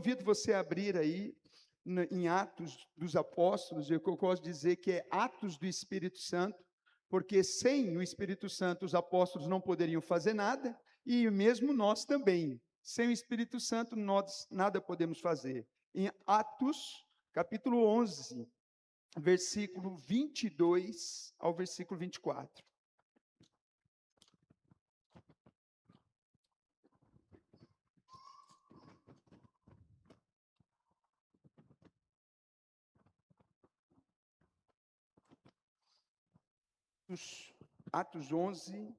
convido você a abrir aí em Atos dos Apóstolos, eu gosto de dizer que é Atos do Espírito Santo, porque sem o Espírito Santo os apóstolos não poderiam fazer nada, e mesmo nós também. Sem o Espírito Santo nós nada podemos fazer. Em Atos, capítulo 11, versículo 22 ao versículo 24. Atos 11,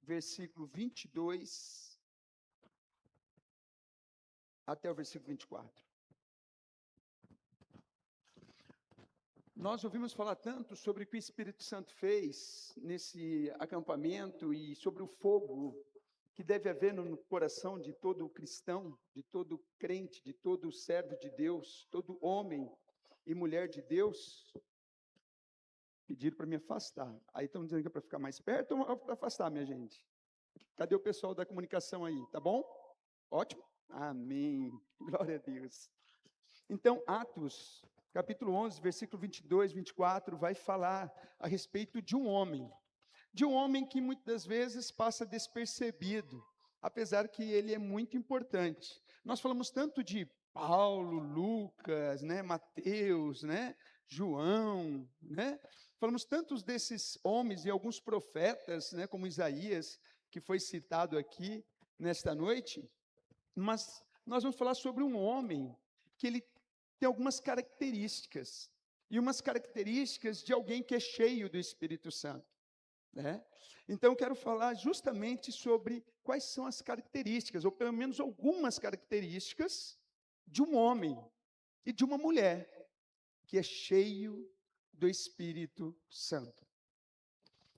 versículo 22 até o versículo 24. Nós ouvimos falar tanto sobre o que o Espírito Santo fez nesse acampamento e sobre o fogo que deve haver no coração de todo cristão, de todo crente, de todo servo de Deus, todo homem e mulher de Deus. Pediram para me afastar. Aí estão dizendo que é para ficar mais perto ou para afastar, minha gente? Cadê o pessoal da comunicação aí? Tá bom? Ótimo? Amém. Glória a Deus. Então, Atos, capítulo 11, versículo 22, 24, vai falar a respeito de um homem que muitas das vezes passa despercebido, apesar que ele é muito importante. Nós falamos tanto de Paulo, Lucas, né, Mateus, né, João, né? Falamos tantos desses homens e alguns profetas, né, como Isaías, que foi citado aqui nesta noite, mas nós vamos falar sobre um homem que ele tem algumas características, e umas características de alguém que é cheio do Espírito Santo, né? Então, eu quero falar justamente sobre quais são as características, ou pelo menos algumas características, de um homem e de uma mulher que é cheio do Espírito Santo.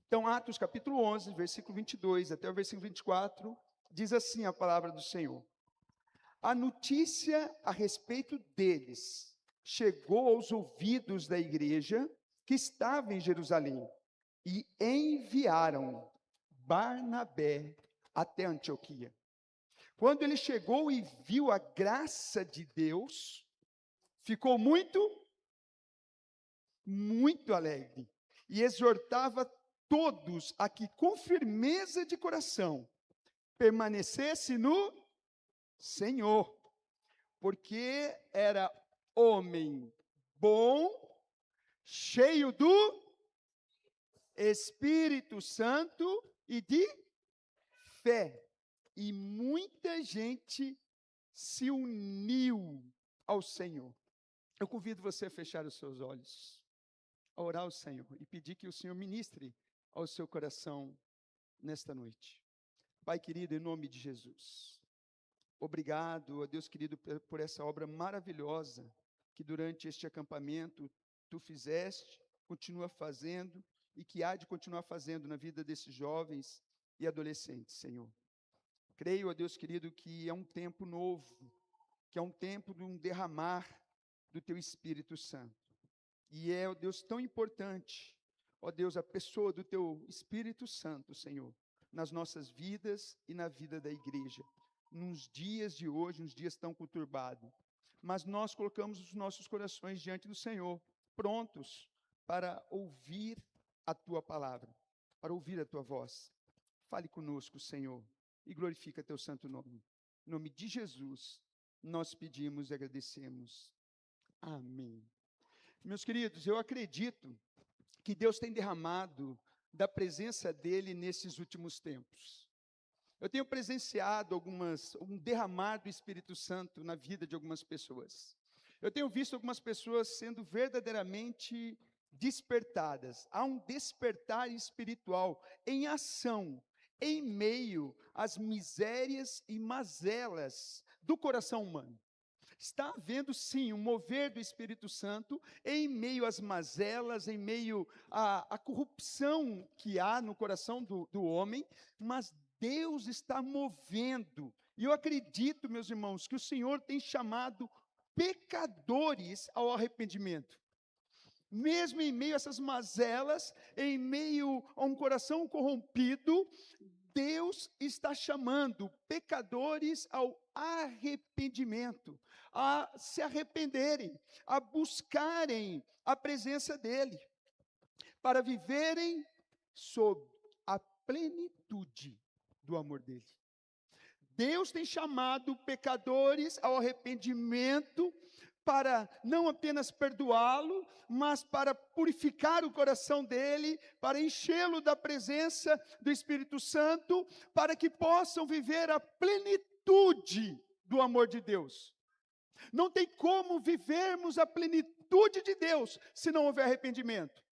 Então, Atos capítulo 11, versículo 22 até o versículo 24, diz assim a palavra do Senhor. A notícia a respeito deles chegou aos ouvidos da igreja que estava em Jerusalém e enviaram Barnabé até Antioquia. Quando ele chegou e viu a graça de Deus, ficou muito alegre e exortava todos a que com firmeza de coração permanecesse no Senhor, porque era homem bom, cheio do Espírito Santo e de fé. E muita gente se uniu ao Senhor. Eu convido você a fechar os seus olhos, a orar ao Senhor e pedir que o Senhor ministre ao seu coração nesta noite. Pai querido, em nome de Jesus, obrigado, ó Deus querido, por essa obra maravilhosa que durante este acampamento Tu fizeste, continua fazendo e que há de continuar fazendo na vida desses jovens e adolescentes, Senhor. Creio, ó Deus querido, que é um tempo novo, que é um tempo de um derramar do Teu Espírito Santo. E é, ó Deus, tão importante, ó Deus, a pessoa do Teu Espírito Santo, Senhor, nas nossas vidas e na vida da igreja. Nos dias de hoje, uns dias tão conturbados. Mas nós colocamos os nossos corações diante do Senhor, prontos para ouvir a Tua palavra, para ouvir a Tua voz. Fale conosco, Senhor, e glorifica Teu santo nome. Em nome de Jesus, nós pedimos e agradecemos. Amém. Meus queridos, eu acredito que Deus tem derramado da presença dEle nesses últimos tempos. Eu tenho presenciado um derramar do Espírito Santo na vida de algumas pessoas. Eu tenho visto algumas pessoas sendo verdadeiramente despertadas. Há um despertar espiritual em ação, em meio às misérias e mazelas do coração humano. Está havendo, sim, um mover do Espírito Santo em meio às mazelas, em meio à corrupção que há no coração do homem, mas Deus está movendo. E eu acredito, meus irmãos, que o Senhor tem chamado pecadores ao arrependimento. Mesmo em meio a essas mazelas, em meio a um coração corrompido, Deus está chamando pecadores ao arrependimento, a se arrependerem, a buscarem a presença dEle, para viverem sob a plenitude do amor dEle. Deus tem chamado pecadores ao arrependimento para não apenas perdoá-lo, mas para purificar o coração dele, para enchê-lo da presença do Espírito Santo, para que possam viver a plenitude do amor de Deus. Não tem como vivermos a plenitude de Deus se não houver arrependimento.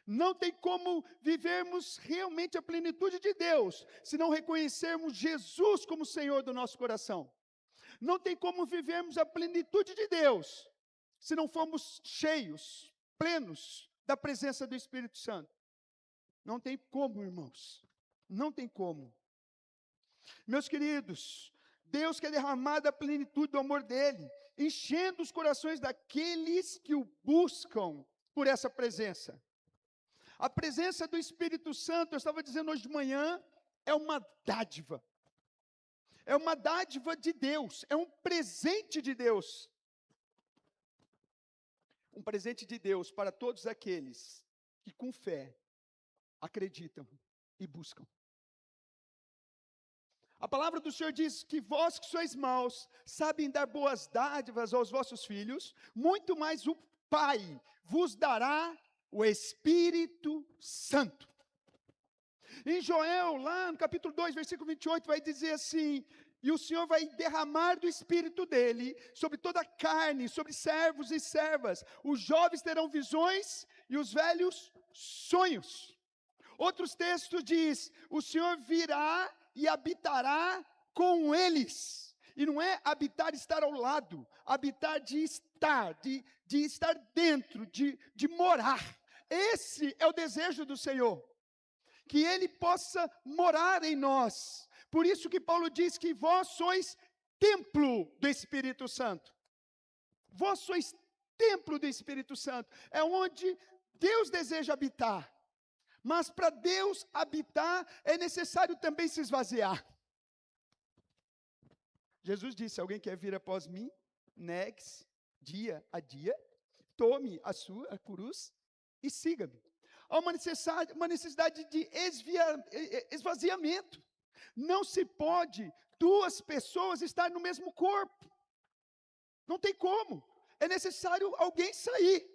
Não tem como vivermos realmente a plenitude de Deus se não reconhecermos Jesus como Senhor do nosso coração. Não tem como vivermos a plenitude de Deus se não formos cheios, plenos da presença do Espírito Santo. Não tem como, irmãos. Não tem como. Meus queridos, Deus quer derramar da plenitude do amor dEle, enchendo os corações daqueles que o buscam por essa presença. A presença do Espírito Santo, eu estava dizendo hoje de manhã, é uma dádiva. É uma dádiva de Deus, é um presente de Deus. Um presente de Deus para todos aqueles que com fé acreditam e buscam. A palavra do Senhor diz que vós que sois maus, sabem dar boas dádivas aos vossos filhos, muito mais o Pai vos dará o Espírito Santo. Em Joel, lá no capítulo 2, versículo 28, vai dizer assim: e o Senhor vai derramar do Espírito dele sobre toda a carne, sobre servos e servas. Os jovens terão visões e os velhos sonhos. Outros textos diz: o Senhor virá e habitará com eles. E não é habitar, estar ao lado, habitar de estar, de estar dentro, de morar. Esse é o desejo do Senhor, que Ele possa morar em nós. Por isso que Paulo diz que vós sois templo do Espírito Santo. Vós sois templo do Espírito Santo. É onde Deus deseja habitar. Mas para Deus habitar, é necessário também se esvaziar. Jesus disse: alguém quer vir após mim, negue-se dia a dia, tome a sua cruz e siga-me. Há uma necessidade de esvaziamento. Não se pode duas pessoas estar no mesmo corpo. Não tem como. É necessário alguém sair.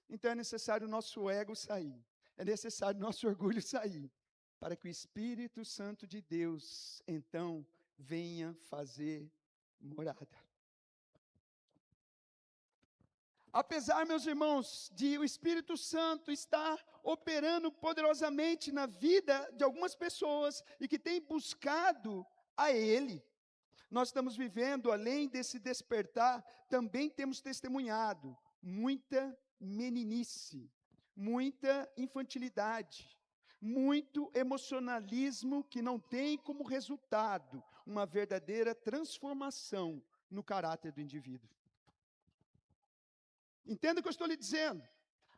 Então é necessário o nosso ego sair. É necessário o nosso orgulho sair. Para que o Espírito Santo de Deus, então, venha fazer morada. Apesar, meus irmãos, de o Espírito Santo estar operando poderosamente na vida de algumas pessoas e que têm buscado a Ele, nós estamos vivendo, além desse despertar, também temos testemunhado muita meninice, muita infantilidade, muito emocionalismo que não tem como resultado uma verdadeira transformação no caráter do indivíduo. Entenda o que eu estou lhe dizendo.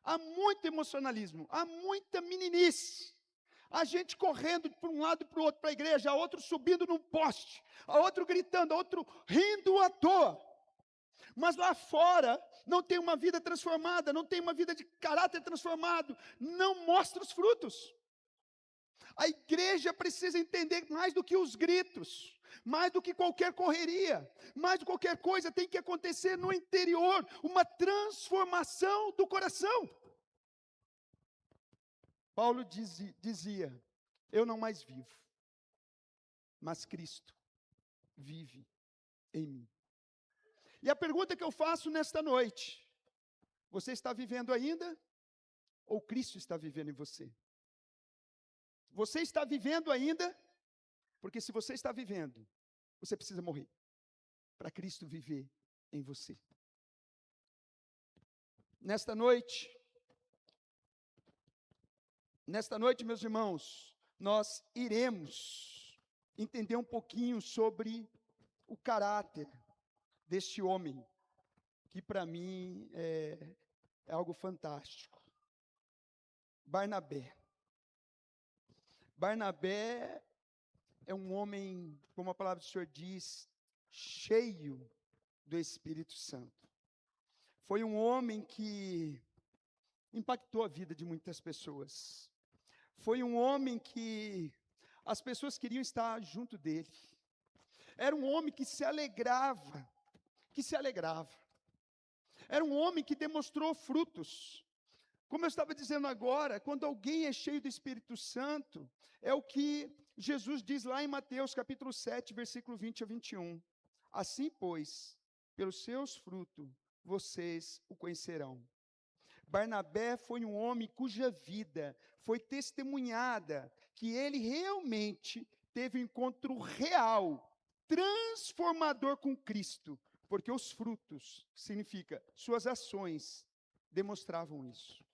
Há muito emocionalismo, há muita meninice. A gente correndo para um lado e para o outro para a igreja, a outro subindo num poste, a outro gritando, a outro rindo à toa. Mas lá fora não tem uma vida transformada, não tem uma vida de caráter transformado, não mostra os frutos. A igreja precisa entender mais do que os gritos, mais do que qualquer correria, mais do que qualquer coisa, tem que acontecer no interior, uma transformação do coração. Paulo dizia: eu não mais vivo, mas Cristo vive em mim. E a pergunta que eu faço nesta noite: você está vivendo ainda? Ou Cristo está vivendo em você? Você está vivendo ainda? Porque se você está vivendo, você precisa morrer para Cristo viver em você. Nesta noite, meus irmãos, nós iremos entender um pouquinho sobre o caráter deste homem, que para mim é algo fantástico. Barnabé. Barnabé é um homem, como a palavra do Senhor diz, cheio do Espírito Santo. Foi um homem que impactou a vida de muitas pessoas. Foi um homem que as pessoas queriam estar junto dele. Era um homem que se alegrava, Era um homem que demonstrou frutos. Como eu estava dizendo agora, quando alguém é cheio do Espírito Santo, é o que Jesus diz lá em Mateus capítulo 7, versículo 20 a 21. Assim, pois, pelos seus frutos, vocês o conhecerão. Barnabé foi um homem cuja vida foi testemunhada, que ele realmente teve um encontro real, transformador com Cristo, porque os frutos, significa, suas ações, demonstravam isso.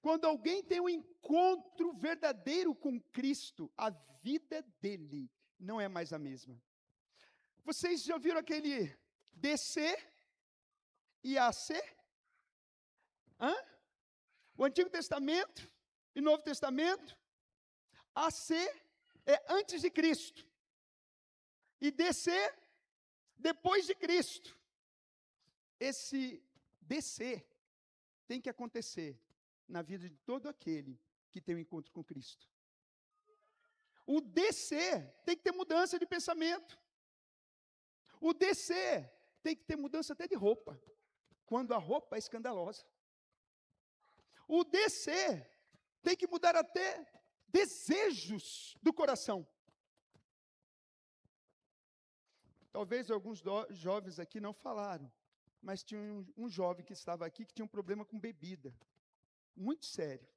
Quando alguém tem um encontro verdadeiro com Cristo, a vida dele não é mais a mesma. Vocês já viram aquele DC e AC? O Antigo Testamento e Novo Testamento. AC é antes de Cristo. E DC, depois de Cristo. Esse DC tem que acontecer na vida de todo aquele que tem um encontro com Cristo. O DC tem que ter mudança de pensamento. O DC tem que ter mudança até de roupa, quando a roupa é escandalosa. O DC tem que mudar até desejos do coração. Talvez alguns jovens aqui não falaram, mas tinha um jovem que estava aqui que tinha um problema com bebida, muito sério.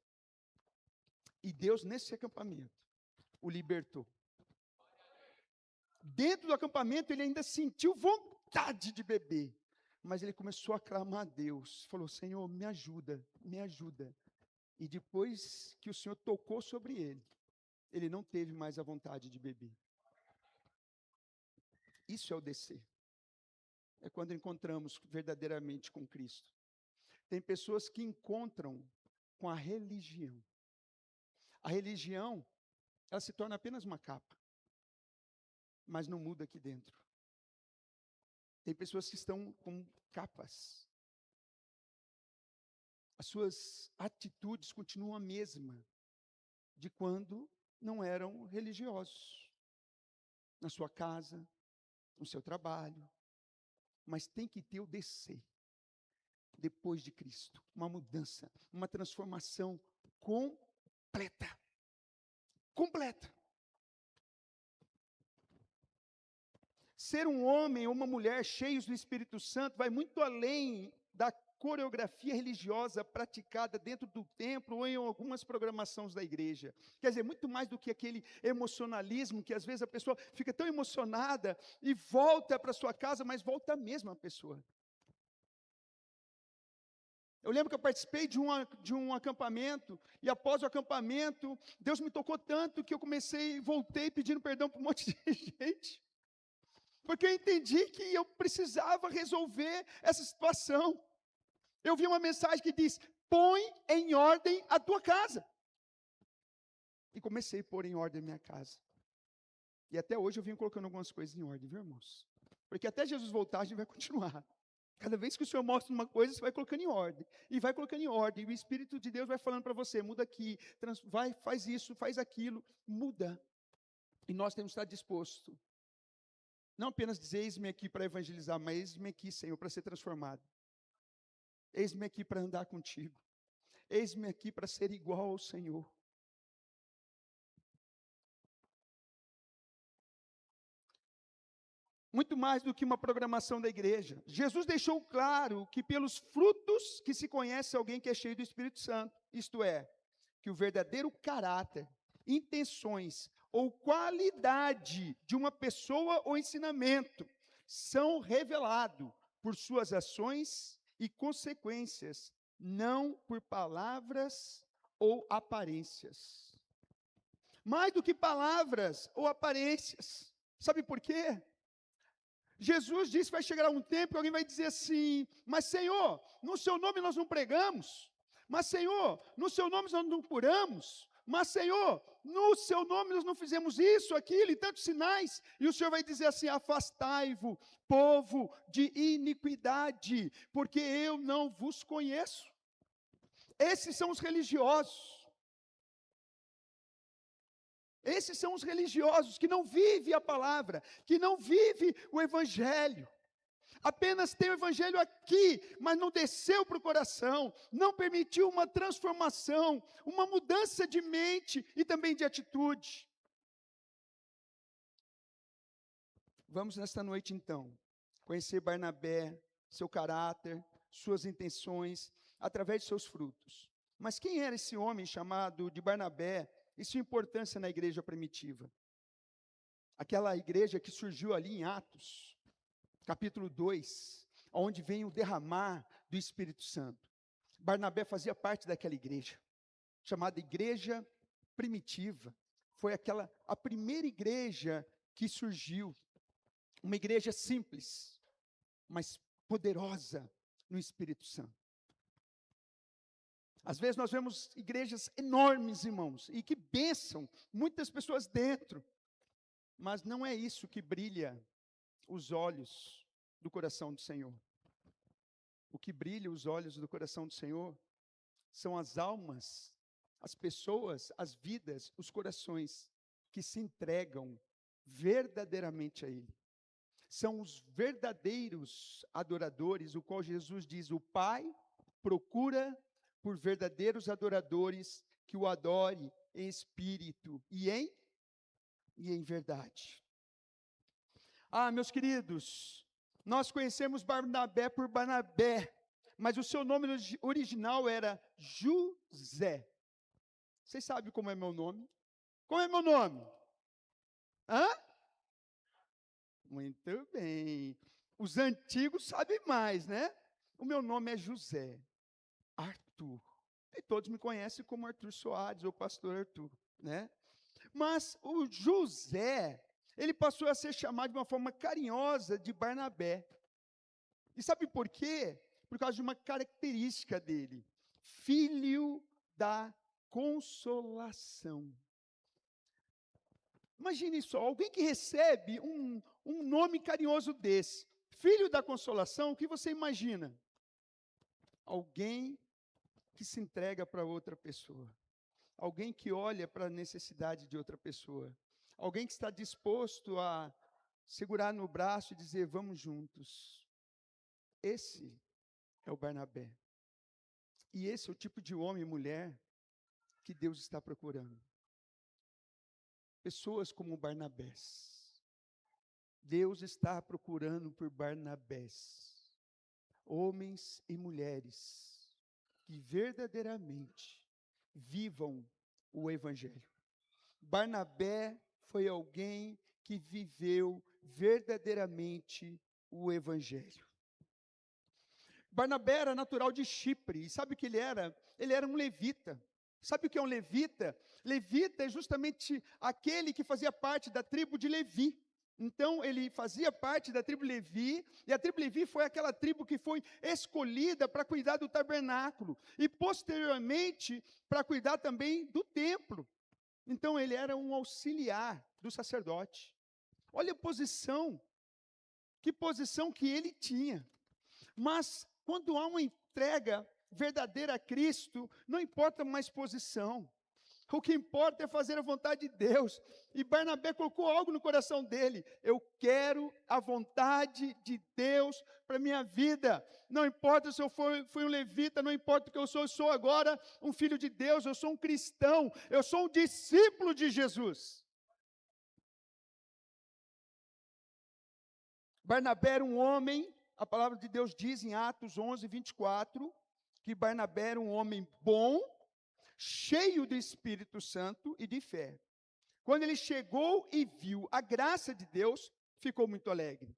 E Deus, nesse acampamento, o libertou. Dentro do acampamento, ele ainda sentiu vontade de beber, mas ele começou a clamar a Deus, falou: Senhor, me ajuda, me ajuda. E depois que o Senhor tocou sobre ele não teve mais a vontade de beber. Isso é o descer. É quando encontramos verdadeiramente com Cristo. Tem pessoas que encontram com a religião. A religião, ela se torna apenas uma capa, mas não muda aqui dentro. Tem pessoas que estão com capas. As suas atitudes continuam a mesma de quando não eram religiosos. Na sua casa, no seu trabalho. Mas tem que ter o descer. Depois de Cristo. Uma mudança, uma transformação completa. Completa. Ser um homem ou uma mulher cheios do Espírito Santo vai muito além da coreografia religiosa praticada dentro do templo ou em algumas programações da igreja. Quer dizer, muito mais do que aquele emocionalismo que às vezes a pessoa fica tão emocionada e volta para sua casa, mas volta a mesma pessoa. Eu lembro que eu participei de um acampamento, e após o acampamento, Deus me tocou tanto que eu voltei pedindo perdão para um monte de gente. Porque eu entendi que eu precisava resolver essa situação. Eu vi uma mensagem que diz: põe em ordem a tua casa. E comecei a pôr em ordem a minha casa. E até hoje eu vim colocando algumas coisas em ordem, viu, irmãos? Porque até Jesus voltar a gente vai continuar. Cada vez que o Senhor mostra uma coisa, você vai colocando em ordem. E vai colocando em ordem. E o Espírito de Deus vai falando para você: muda aqui, faz isso, faz aquilo. Muda. E nós temos que estar dispostos. Não apenas dizer: eis-me aqui para evangelizar, mas eis-me aqui, Senhor, para ser transformado. Eis-me aqui para andar contigo. Eis-me aqui para ser igual ao Senhor. Muito mais do que uma programação da igreja. Jesus deixou claro que pelos frutos que se conhece alguém que é cheio do Espírito Santo. Isto é, que o verdadeiro caráter, intenções ou qualidade de uma pessoa ou ensinamento são revelados por suas ações e consequências, não por palavras ou aparências. Mais do que palavras ou aparências. Sabe por quê? Jesus disse que vai chegar um tempo que alguém vai dizer assim: mas Senhor, no seu nome nós não pregamos, mas Senhor, no seu nome nós não curamos, mas Senhor, no seu nome nós não fizemos isso, aquilo e tantos sinais. E o Senhor vai dizer assim: afastai-vos, povo de iniquidade, porque eu não vos conheço. Esses são os religiosos. Esses são os religiosos que não vivem a palavra, que não vivem o evangelho. Apenas tem o evangelho aqui, mas não desceu para o coração, não permitiu uma transformação, uma mudança de mente e também de atitude. Vamos nesta noite então, conhecer Barnabé, seu caráter, suas intenções, através de seus frutos. Mas quem era esse homem chamado de Barnabé e sua importância na igreja primitiva? Aquela igreja que surgiu ali em Atos, capítulo 2, onde vem o derramar do Espírito Santo. Barnabé fazia parte daquela igreja, chamada igreja primitiva. Foi a primeira igreja que surgiu, uma igreja simples, mas poderosa no Espírito Santo. Às vezes nós vemos igrejas enormes, irmãos, e que bênção, muitas pessoas dentro, mas não é isso que brilha os olhos do coração do Senhor. O que brilha os olhos do coração do Senhor são as almas, as pessoas, as vidas, os corações que se entregam verdadeiramente a Ele. São os verdadeiros adoradores, o qual Jesus diz: o Pai procura por verdadeiros adoradores que o adore em espírito e em verdade. Meus queridos, nós conhecemos Barnabé por Barnabé, mas o seu nome original era José. Vocês sabem como é meu nome? Como é meu nome? Muito bem. Os antigos sabem mais, né? O meu nome é José Arthur. E todos me conhecem como Arthur Soares, ou pastor Arthur, né? Mas o José, ele passou a ser chamado de uma forma carinhosa de Barnabé. E sabe por quê? Por causa de uma característica dele: filho da consolação. Imagine só, alguém que recebe um nome carinhoso desse, filho da consolação, o que você imagina? Alguém que se entrega para outra pessoa, alguém que olha para a necessidade de outra pessoa, alguém que está disposto a segurar no braço e dizer: vamos juntos. Esse é o Barnabé. E esse é o tipo de homem e mulher que Deus está procurando. Pessoas como Barnabés. Deus está procurando por Barnabés. Homens e mulheres que verdadeiramente vivam o Evangelho. Barnabé foi alguém que viveu verdadeiramente o Evangelho. Barnabé era natural de Chipre, e sabe o que ele era? Ele era um levita. Sabe o que é um levita? Levita é justamente aquele que fazia parte da tribo de Levi. Então, ele fazia parte da tribo Levi, e a tribo Levi foi aquela tribo que foi escolhida para cuidar do tabernáculo, e posteriormente para cuidar também do templo. Então, ele era um auxiliar do sacerdote. Olha a posição, que posição que ele tinha. Mas, quando há uma entrega verdadeira a Cristo, não importa mais posição. O que importa é fazer a vontade de Deus. E Barnabé colocou algo no coração dele: eu quero a vontade de Deus para a minha vida. Não importa se eu fui um levita, não importa o que eu sou agora um filho de Deus, eu sou um cristão, eu sou um discípulo de Jesus. Barnabé era um homem, a palavra de Deus diz em Atos 11, 24, que Barnabé era um homem bom, cheio do Espírito Santo e de fé. Quando ele chegou e viu a graça de Deus, ficou muito alegre.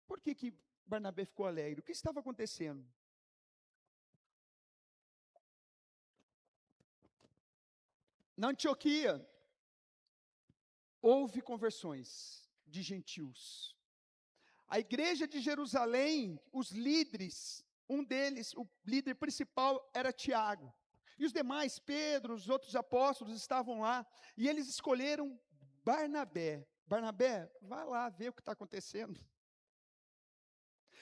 Por que Barnabé ficou alegre? O que estava acontecendo? Na Antioquia, houve conversões de gentios. A igreja de Jerusalém, os líderes, um deles, o líder principal era Tiago. E os demais, Pedro, os outros apóstolos estavam lá, e eles escolheram Barnabé. Barnabé, vai lá ver o que está acontecendo.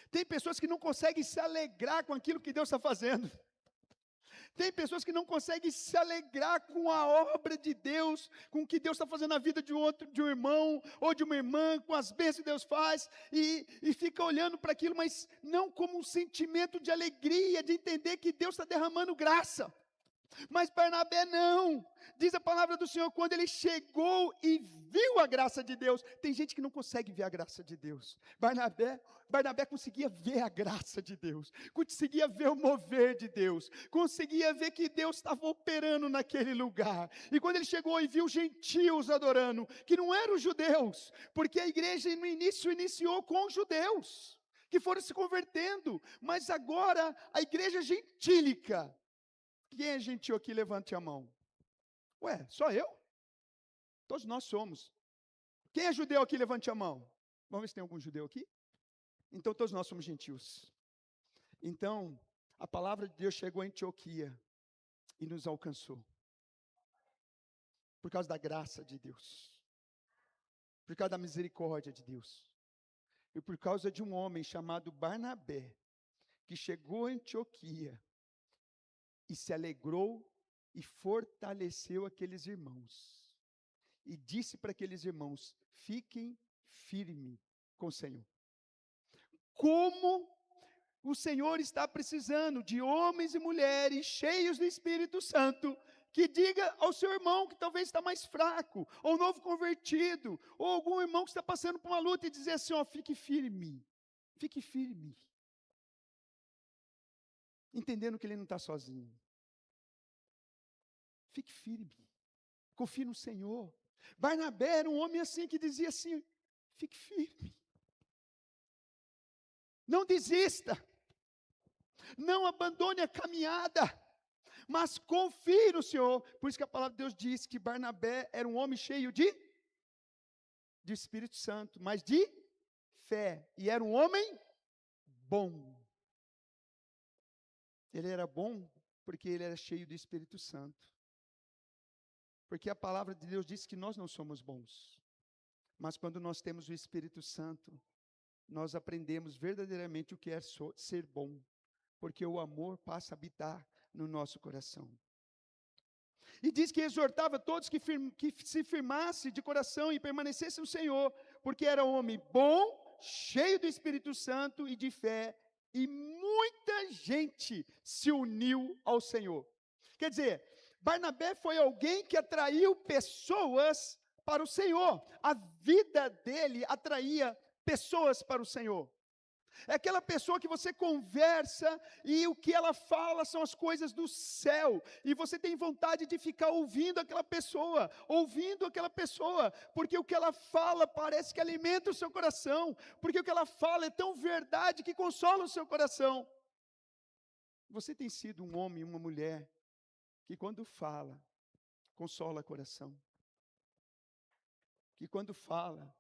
Tem pessoas que não conseguem se alegrar com aquilo que Deus está fazendo. Tem pessoas que não conseguem se alegrar com a obra de Deus, com o que Deus está fazendo na vida de um irmão ou de uma irmã, com as bênçãos que Deus faz, e fica olhando para aquilo, mas não como um sentimento de alegria, de entender que Deus está derramando graça. Mas Barnabé não, diz a palavra do Senhor, quando ele chegou e viu a graça de Deus. Tem gente que não consegue ver a graça de Deus. Barnabé conseguia ver a graça de Deus, conseguia ver o mover de Deus, conseguia ver que Deus estava operando naquele lugar. E quando ele chegou e viu gentios adorando, que não eram judeus, porque a igreja no início iniciou com judeus, que foram se convertendo, mas agora a igreja gentílica. Quem é gentil aqui, levante a mão. Ué, só eu? Todos nós somos. Quem é judeu aqui, levante a mão. Vamos ver se tem algum judeu aqui. Então, todos nós somos gentios. Então, a palavra de Deus chegou a Antioquia e nos alcançou. Por causa da graça de Deus. Por causa da misericórdia de Deus. E por causa de um homem chamado Barnabé, que chegou a Antioquia e se alegrou e fortaleceu aqueles irmãos. E disse para aqueles irmãos, fiquem firmes com o Senhor. Como o Senhor está precisando de homens e mulheres cheios do Espírito Santo, que diga ao seu irmão que talvez está mais fraco, ou novo convertido, ou algum irmão que está passando por uma luta, e dizer assim, ó, fique firme, entendendo que ele não está sozinho. Fique firme, confie no Senhor. Barnabé era um homem assim, que dizia assim, fique firme. Não desista, não abandone a caminhada, mas confie no Senhor. Por isso que a palavra de Deus diz que Barnabé era um homem cheio de Espírito Santo, mas de fé, e era um homem bom. Ele era bom porque ele era cheio do Espírito Santo. Porque a palavra de Deus diz que nós não somos bons, mas quando nós temos o Espírito Santo, nós aprendemos verdadeiramente o que é ser bom, porque o amor passa a habitar no nosso coração. E diz que exortava todos que se firmasse de coração e permanecesse no Senhor, porque era um homem bom, cheio do Espírito Santo e de fé, e muita gente se uniu ao Senhor. Quer dizer, Barnabé foi alguém que atraiu pessoas para o Senhor. A vida dele atraía pessoas para o Senhor. É aquela pessoa que você conversa e o que ela fala são as coisas do céu. E você tem vontade de ficar ouvindo aquela pessoa, porque o que ela fala parece que alimenta o seu coração, porque o que ela fala é tão verdade que consola o seu coração. Você tem sido um homem e uma mulher que quando fala, consola o coração. Que quando fala,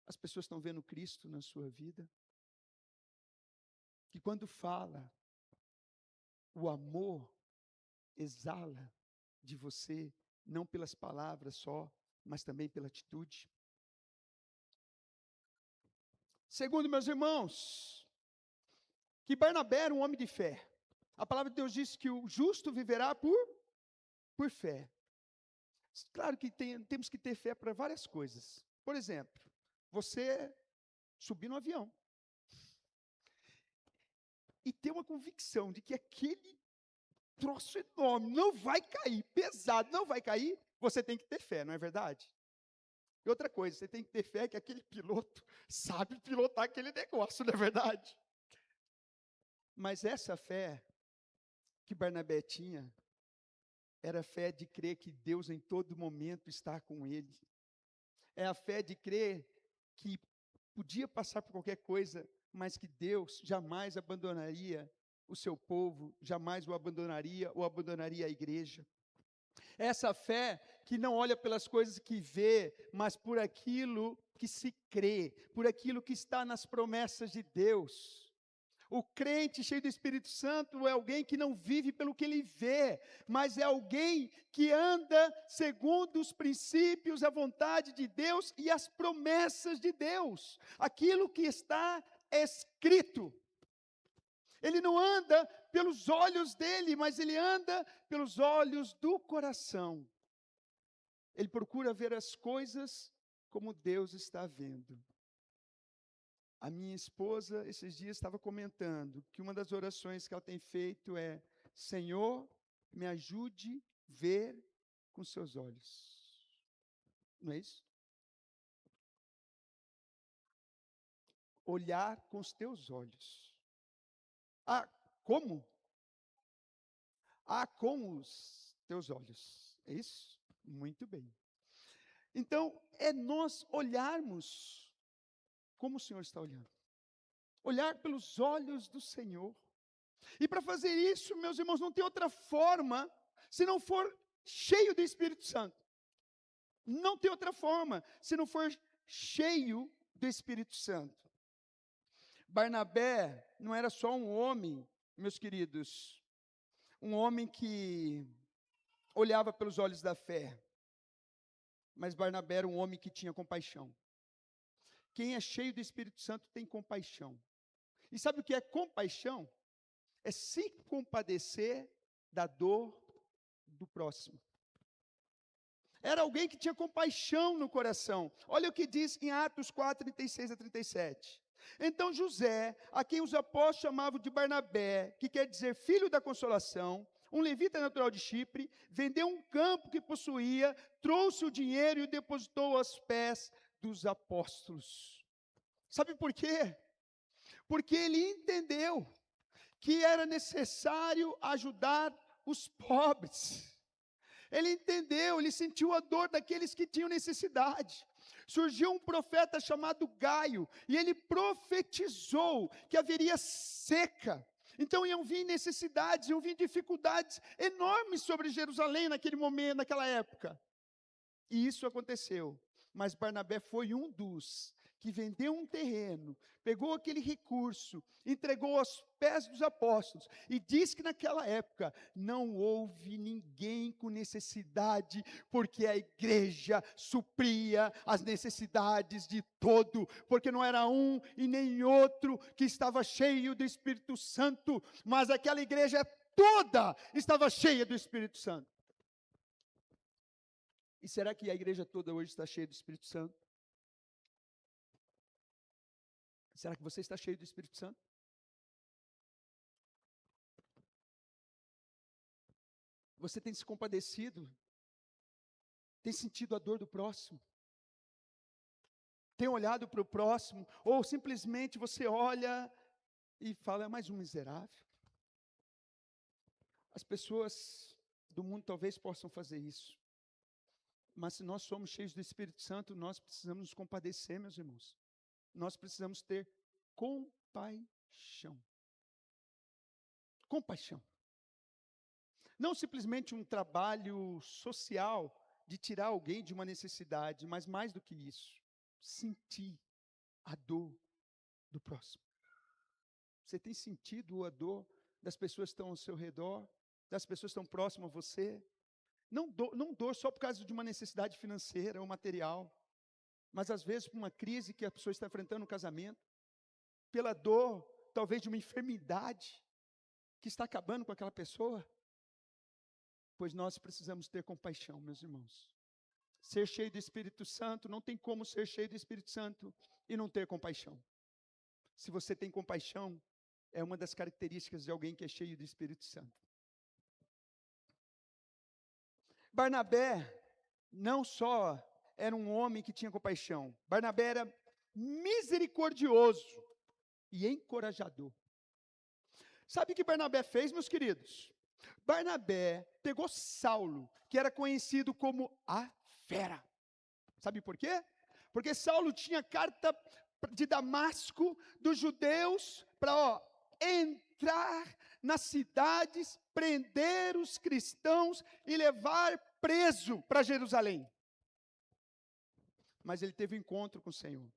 as pessoas estão vendo Cristo na sua vida. Que quando fala, o amor exala de você, não pelas palavras só, mas também pela atitude. Segundo, meus irmãos, que Barnabé era um homem de fé. A palavra de Deus diz que o justo viverá por fé. Claro que temos que ter fé para várias coisas. Por exemplo, você subir no avião e ter uma convicção de que aquele troço enorme não vai cair, pesado, não vai cair, você tem que ter fé, não é verdade? E outra coisa, você tem que ter fé que aquele piloto sabe pilotar aquele negócio, não é verdade? Mas essa fé que Barnabé tinha, era a fé de crer que Deus em todo momento está com ele. É a fé de crer que podia passar por qualquer coisa, mas que Deus jamais abandonaria o seu povo, jamais o abandonaria ou abandonaria a igreja. Essa fé que não olha pelas coisas que vê, mas por aquilo que se crê, por aquilo que está nas promessas de Deus. O crente cheio do Espírito Santo é alguém que não vive pelo que ele vê, mas é alguém que anda segundo os princípios, a vontade de Deus e as promessas de Deus. Aquilo que está escrito. Ele não anda pelos olhos dele, mas ele anda pelos olhos do coração. Ele procura ver as coisas como Deus está vendo. A minha esposa, esses dias, estava comentando que uma das orações que ela tem feito é: Senhor, me ajude a ver com seus olhos. Não é isso? Olhar com os teus olhos. Ah, como? Ah, com os teus olhos. É isso? Muito bem. Então, é nós olharmos como o Senhor está olhando. Olhar pelos olhos do Senhor. E para fazer isso, meus irmãos, não tem outra forma, se não for cheio do Espírito Santo. Não tem outra forma, se não for cheio do Espírito Santo. Barnabé não era só um homem, meus queridos, um homem que olhava pelos olhos da fé, mas Barnabé era um homem que tinha compaixão. Quem é cheio do Espírito Santo tem compaixão. E sabe o que é compaixão? É se compadecer da dor do próximo. Era alguém que tinha compaixão no coração. Olha o que diz em Atos 4, 36 a 37. Então José, a quem os apóstolos chamavam de Barnabé, que quer dizer filho da consolação, um levita natural de Chipre, vendeu um campo que possuía, trouxe o dinheiro e o depositou aos pés dos apóstolos. Sabe por quê? Porque ele entendeu que era necessário ajudar os pobres. Ele entendeu, ele sentiu a dor daqueles que tinham necessidade. Surgiu um profeta chamado Gaio, e ele profetizou que haveria seca. Então iam vir necessidades, iam vir dificuldades enormes sobre Jerusalém naquele momento, naquela época. E isso aconteceu. Mas Barnabé foi um dos que vendeu um terreno, pegou aquele recurso, entregou aos pés dos apóstolos, e diz que naquela época não houve ninguém com necessidade, porque a igreja supria as necessidades de todo, porque não era um e nem outro que estava cheio do Espírito Santo, mas aquela igreja toda estava cheia do Espírito Santo. E será que a igreja toda hoje está cheia do Espírito Santo? Será que você está cheio do Espírito Santo? Você tem se compadecido? Tem sentido a dor do próximo? Tem olhado para o próximo? Ou simplesmente você olha e fala: é mais um miserável? As pessoas do mundo talvez possam fazer isso. Mas se nós somos cheios do Espírito Santo, nós precisamos nos compadecer, meus irmãos. Nós precisamos ter compaixão. Compaixão. Não simplesmente um trabalho social de tirar alguém de uma necessidade, mas mais do que isso, sentir a dor do próximo. Você tem sentido a dor das pessoas que estão ao seu redor, das pessoas que estão próximas a você? Não dor só por causa de uma necessidade financeira ou material, mas às vezes por uma crise que a pessoa está enfrentando no casamento, pela dor, talvez de uma enfermidade que está acabando com aquela pessoa. Pois nós precisamos ter compaixão, meus irmãos. Ser cheio do Espírito Santo, não tem como ser cheio do Espírito Santo e não ter compaixão. Se você tem compaixão, é uma das características de alguém que é cheio do Espírito Santo. Barnabé não só era um homem que tinha compaixão, Barnabé era misericordioso e encorajador. Sabe o que Barnabé fez, meus queridos? Barnabé pegou Saulo, que era conhecido como a fera. Sabe por quê? Porque Saulo tinha carta de Damasco dos judeus para entrar nas cidades, prender os cristãos e levar preso para Jerusalém. Mas ele teve um encontro com o Senhor.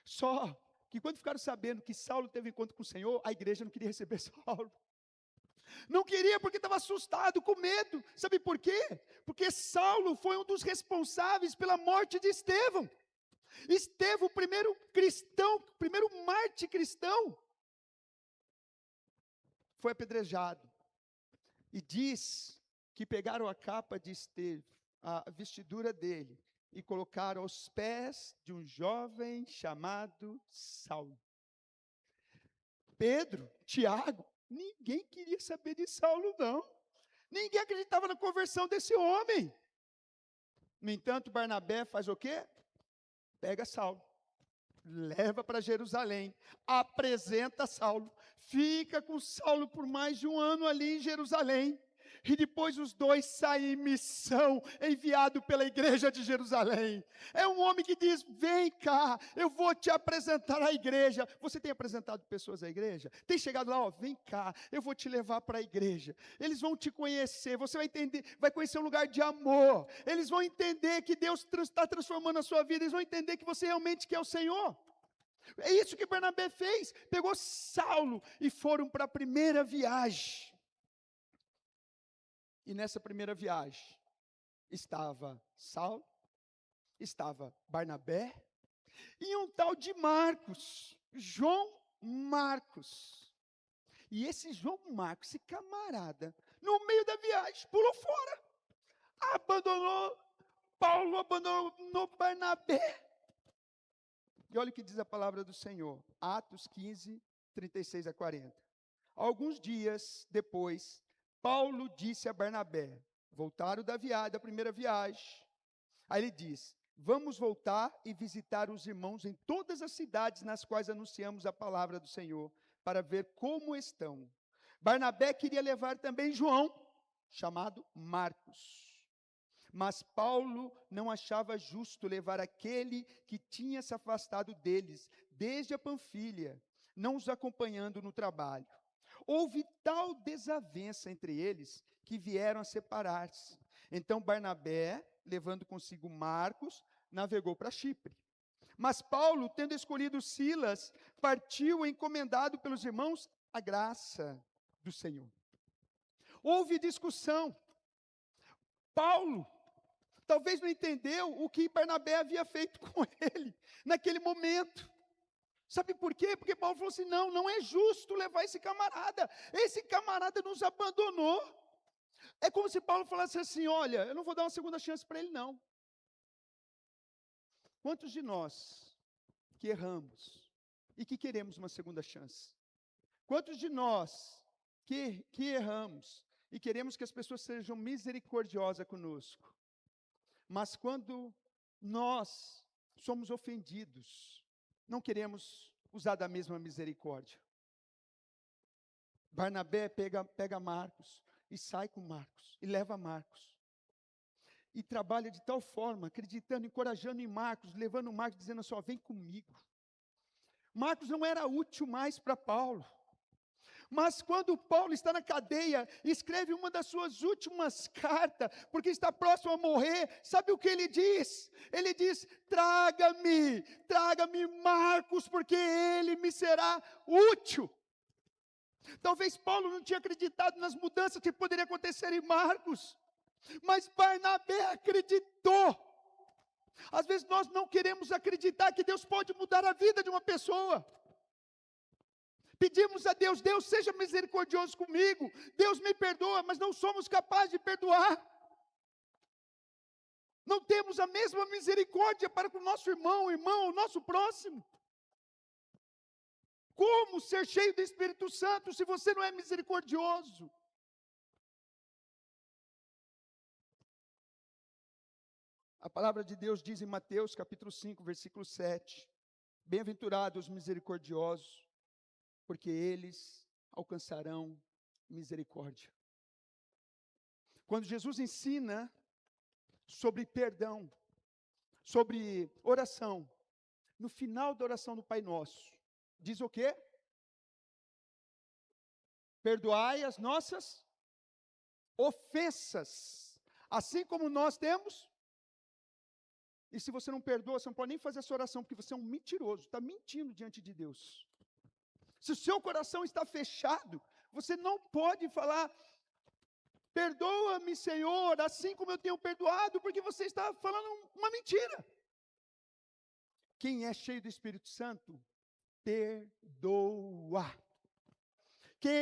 Só que quando ficaram sabendo que Saulo teve encontro com o Senhor, a igreja não queria receber Saulo. Não queria porque estava assustado, com medo. Sabe por quê? Porque Saulo foi um dos responsáveis pela morte de Estevão. Estevão, o primeiro cristão, o primeiro mártir cristão, foi apedrejado. E diz que pegaram a capa de Estevão, a vestidura dele, e colocaram aos pés de um jovem chamado Saulo. Pedro, Tiago, ninguém queria saber de Saulo, não. Ninguém acreditava na conversão desse homem. No entanto, Barnabé faz o quê? Pega Saulo, leva para Jerusalém, apresenta Saulo, fica com Saulo por mais de um ano ali em Jerusalém. E depois os dois saem em missão, enviado pela igreja de Jerusalém. É um homem que diz, vem cá, eu vou te apresentar à igreja. Você tem apresentado pessoas à igreja? Tem chegado lá, ó, vem cá, eu vou te levar para a igreja. Eles vão te conhecer, você vai entender, vai conhecer um lugar de amor. Eles vão entender que Deus está transformando a sua vida, eles vão entender que você realmente quer o Senhor. É isso que Barnabé fez, pegou Saulo e foram para a primeira viagem. E nessa primeira viagem, estava Saulo, estava Barnabé, e um tal de Marcos, João Marcos. E esse João Marcos, esse camarada, no meio da viagem, pulou fora, abandonou Paulo, abandonou Barnabé. E olha o que diz a palavra do Senhor, Atos 15, 36 a 40. Alguns dias depois, Paulo disse a Barnabé, voltaram da primeira viagem. Aí ele diz, vamos voltar e visitar os irmãos em todas as cidades nas quais anunciamos a palavra do Senhor, para ver como estão. Barnabé queria levar também João, chamado Marcos. Mas Paulo não achava justo levar aquele que tinha se afastado deles, desde a Panfilha, não os acompanhando no trabalho. Houve tal desavença entre eles, que vieram a separar-se. Então Barnabé, levando consigo Marcos, navegou para Chipre. Mas Paulo, tendo escolhido Silas, partiu encomendado pelos irmãos a graça do Senhor. Houve discussão. Paulo talvez não entendeu o que Barnabé havia feito com ele naquele momento. Sabe por quê? Porque Paulo falou assim, não é justo levar esse camarada nos abandonou. É como se Paulo falasse assim, olha, eu não vou dar uma segunda chance para ele não. Quantos de nós que erramos e que queremos uma segunda chance? Quantos de nós que erramos e queremos que as pessoas sejam misericordiosas conosco? Mas quando nós somos ofendidos, não queremos usar da mesma misericórdia. Barnabé pega Marcos e sai com Marcos, e leva Marcos. E trabalha de tal forma, acreditando, encorajando em Marcos, levando Marcos, dizendo assim, ó, vem comigo. Marcos não era útil mais para Paulo. Mas quando Paulo está na cadeia, escreve uma das suas últimas cartas, porque está próximo a morrer, sabe o que ele diz? Ele diz, traga-me Marcos, porque ele me será útil. Talvez Paulo não tinha acreditado nas mudanças que poderiam acontecer em Marcos, mas Barnabé acreditou. Às vezes nós não queremos acreditar que Deus pode mudar a vida de uma pessoa. Pedimos a Deus, Deus seja misericordioso comigo, Deus me perdoa, mas não somos capazes de perdoar. Não temos a mesma misericórdia para com o nosso irmão, o nosso próximo. Como ser cheio do Espírito Santo se você não é misericordioso? A palavra de Deus diz em Mateus capítulo 5, versículo 7, bem-aventurados os misericordiosos, porque eles alcançarão misericórdia. Quando Jesus ensina sobre perdão, sobre oração, no final da oração do Pai Nosso, diz o quê? Perdoai as nossas ofensas, assim como nós temos E se você não perdoa, você não pode nem fazer essa oração, porque você é um mentiroso, está mentindo diante de Deus. Se o seu coração está fechado, você não pode falar, perdoa-me, Senhor, assim como eu tenho perdoado, porque você está falando uma mentira. Quem é cheio do Espírito Santo, perdoa. Quem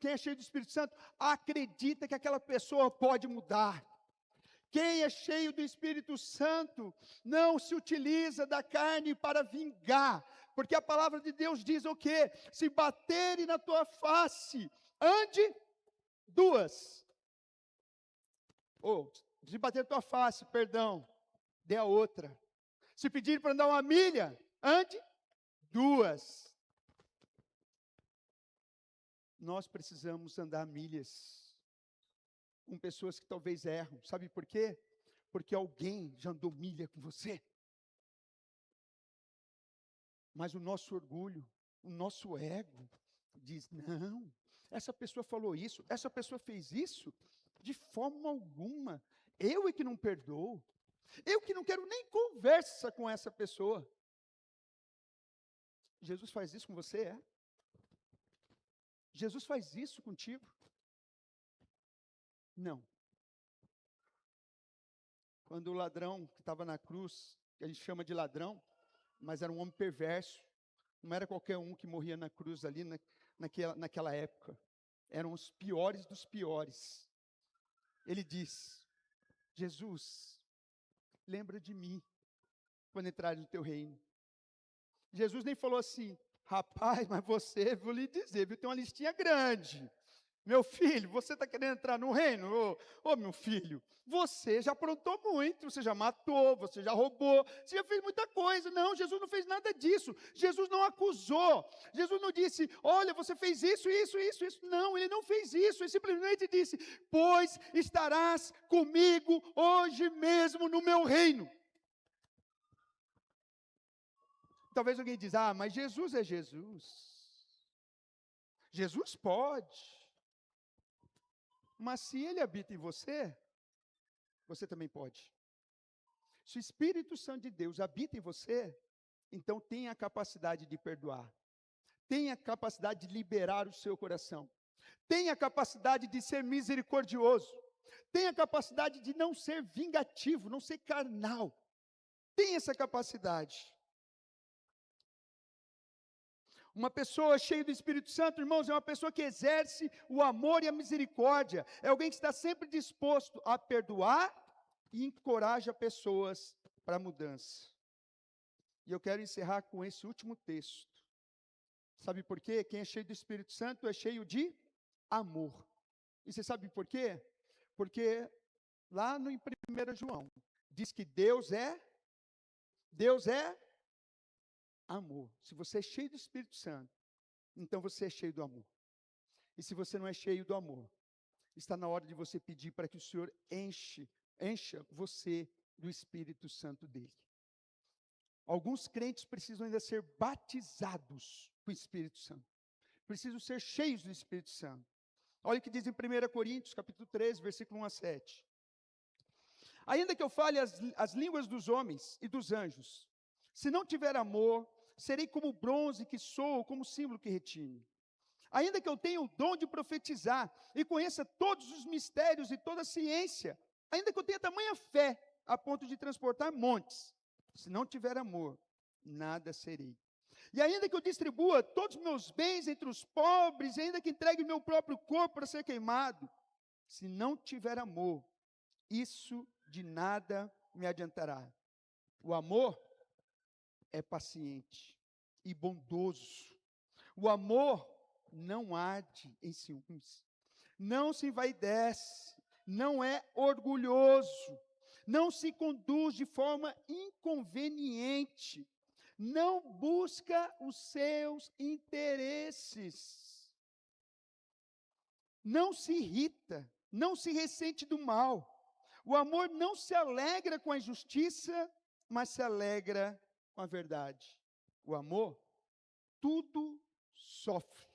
é cheio do Espírito Santo, acredita que aquela pessoa pode mudar. Quem é cheio do Espírito Santo, não se utiliza da carne para vingar, porque a palavra de Deus diz o quê? Se baterem na tua face, ande duas. Se bater na tua face, perdão, dê a outra. Se pedirem para andar uma milha, ande duas. Nós precisamos andar milhas com pessoas que talvez erram. Sabe por quê? Porque alguém já andou milha com você. Mas o nosso orgulho, o nosso ego, diz, não, essa pessoa falou isso, essa pessoa fez isso, de forma alguma. Eu é que não perdoo. Eu que não quero nem conversa com essa pessoa. Jesus faz isso com você, é? Jesus faz isso contigo? Não. Quando o ladrão que estava na cruz, que a gente chama de ladrão, mas era um homem perverso, não era qualquer um que morria na cruz ali naquela época, eram os piores dos piores. Ele diz, Jesus, lembra de mim, quando entrar no teu reino. Jesus nem falou assim, rapaz, mas você, vou lhe dizer, viu, tem uma listinha grande. Meu filho, você está querendo entrar no reino? Meu filho, você já aprontou muito, você já matou, você já roubou, você já fez muita coisa. Não, Jesus não fez nada disso. Jesus não acusou. Jesus não disse, olha, você fez isso, isso, isso, isso. Não, ele não fez isso. Ele simplesmente disse, pois estarás comigo hoje mesmo no meu reino. Talvez alguém diz, mas Jesus é Jesus. Jesus pode. Mas se ele habita em você, você também pode. Se o Espírito Santo de Deus habita em você, então tenha a capacidade de perdoar. Tenha a capacidade de liberar o seu coração. Tenha a capacidade de ser misericordioso. Tenha a capacidade de não ser vingativo, não ser carnal. Tenha essa capacidade. Uma pessoa cheia do Espírito Santo, irmãos, é uma pessoa que exerce o amor e a misericórdia. É alguém que está sempre disposto a perdoar e encoraja pessoas para a mudança. E eu quero encerrar com esse último texto. Sabe por quê? Quem é cheio do Espírito Santo é cheio de amor. E você sabe por quê? Porque lá no 1 João, diz que Deus é amor. Se você é cheio do Espírito Santo, então você é cheio do amor. E se você não é cheio do amor, está na hora de você pedir para que o Senhor encha você do Espírito Santo dele. Alguns crentes precisam ainda ser batizados com o Espírito Santo. Precisam ser cheios do Espírito Santo. Olha o que diz em 1 Coríntios, capítulo 13, versículo 1 a 7. Ainda que eu fale as línguas dos homens e dos anjos, se não tiver amor, serei como bronze que soa, como símbolo que retine. Ainda que eu tenha o dom de profetizar e conheça todos os mistérios e toda a ciência, ainda que eu tenha tamanha fé a ponto de transportar montes, se não tiver amor, nada serei. E ainda que eu distribua todos os meus bens entre os pobres, e ainda que entregue o meu próprio corpo para ser queimado, se não tiver amor, isso de nada me adiantará. O amor é paciente e bondoso. O amor não arde em ciúmes, não se envaidece, não é orgulhoso, não se conduz de forma inconveniente, não busca os seus interesses, não se irrita, não se ressente do mal. O amor não se alegra com a injustiça, mas se alegra com a verdade. O amor tudo sofre,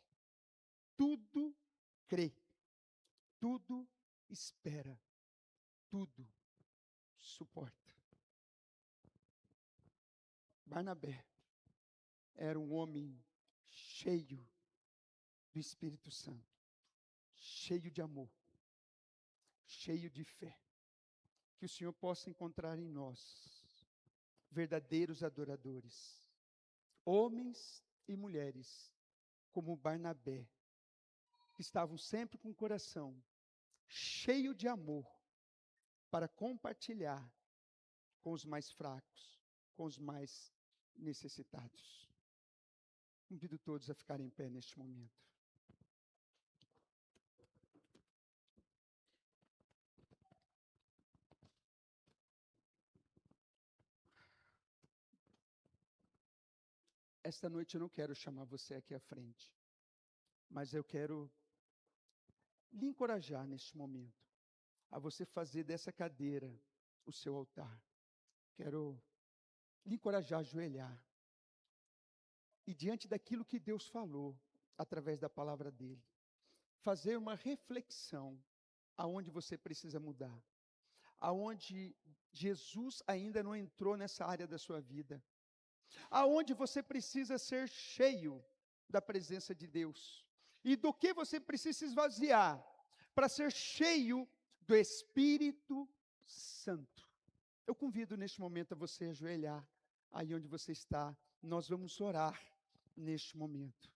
tudo crê, tudo espera, tudo suporta. Barnabé era um homem cheio do Espírito Santo, cheio de amor, cheio de fé. Que o Senhor possa encontrar em nós verdadeiros adoradores, homens e mulheres como Barnabé, que estavam sempre com o coração cheio de amor para compartilhar com os mais fracos, com os mais necessitados. Convido todos a ficarem em pé neste momento. Esta noite eu não quero chamar você aqui à frente, mas eu quero lhe encorajar neste momento a você fazer dessa cadeira o seu altar. Quero lhe encorajar a ajoelhar e, diante daquilo que Deus falou através da palavra dele, fazer uma reflexão aonde você precisa mudar, aonde Jesus ainda não entrou nessa área da sua vida, aonde você precisa ser cheio da presença de Deus, e do que você precisa se esvaziar para ser cheio do Espírito Santo. Eu convido neste momento a você ajoelhar aí onde você está. Nós vamos orar neste momento.